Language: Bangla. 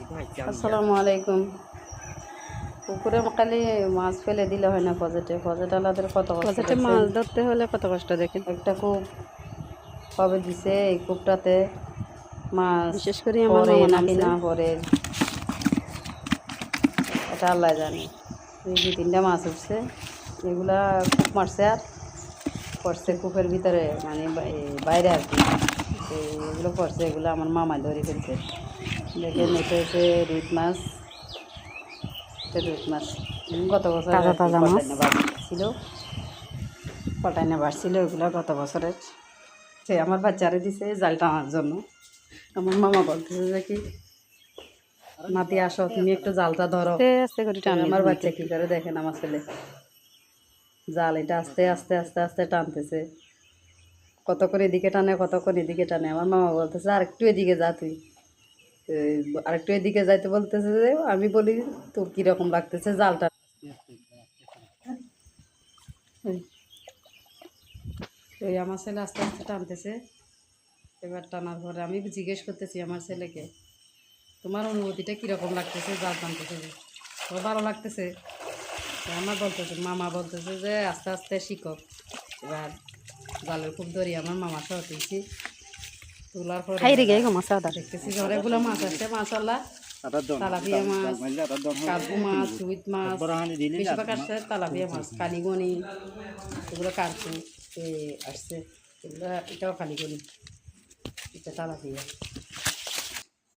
আসসালামু আলাইকুম। পুকুরে খালি মাছ ফেলে দিলে হয় না, পজেটালাদের কত কষ্ট। মাছ ধরতে হলে কত কষ্ট দেখেন। একটা কূপ কবে দিছে, এই কূপটাতে মাছ বিশেষ করে আমার পরে মামা নাকি নামছে। না পরে এটা আল্লাহ জানে। এই 2-3টা মাছ উঠছে, এগুলা কূপ মারছে আর পড়ছে কূপের ভিতরে, মানে বাইরে আর কি। এগুলো পড়ছে, এগুলো আমার মামা ধরে ফেলছে। দেখেন এটা হচ্ছে রুই মাছ। রুই মাছ গত বছর তাজা তাজা মাছ পটাইনা বাড়ছিল, ওগুলো গত বছরের। সে আমার বাচ্চারে দিছে জাল টানার জন্য। আমার মামা বলতেছে যে কি, নাতি আসো তুমি একটু জালটা ধরো। আস্তে করে টান। আমার বাচ্চা কি করে দেখেন, আমার ছেলে জাল এটা আস্তে আস্তে আস্তে আস্তে টানতেছে। কতক্ষণ এদিকে টানে, কতক্ষণ এদিকে টানে। আমার মামা বলতেছে আরেকটু এদিকে যা তুই, আরেকটু এদিকে যাইতে বলতেছে। যে আমি বলি তোর কীরকম লাগতেছে জালটা। ওই আমার ছেলে আস্তে আস্তে টানতেছে। এবার টানার পরে আমি জিজ্ঞেস করতেছি আমার ছেলেকে, তোমার অনুভূতিটা কীরকম লাগতেছে জাল টানতেছে? তো ভালো লাগতেছে। আমার বলতেছে, মামা বলতেছে যে আস্তে আস্তে শিখো। এবার জালের খুব ধরি আমার মামা সহ তুলছি। তোলার পরে দেখতেছি অনেকগুলো মাছ আসছে মাশাআল্লাহ। তালাপিয়া মাছ, কার্পু মাছ, রুই মাছ, বেশিরভাগ আসছে তালাপিয়া মাছ, কালিগনি, এগুলো কার্পু আসছে। এগুলো এটাও কালিগনি, এটা তালাপিয়া।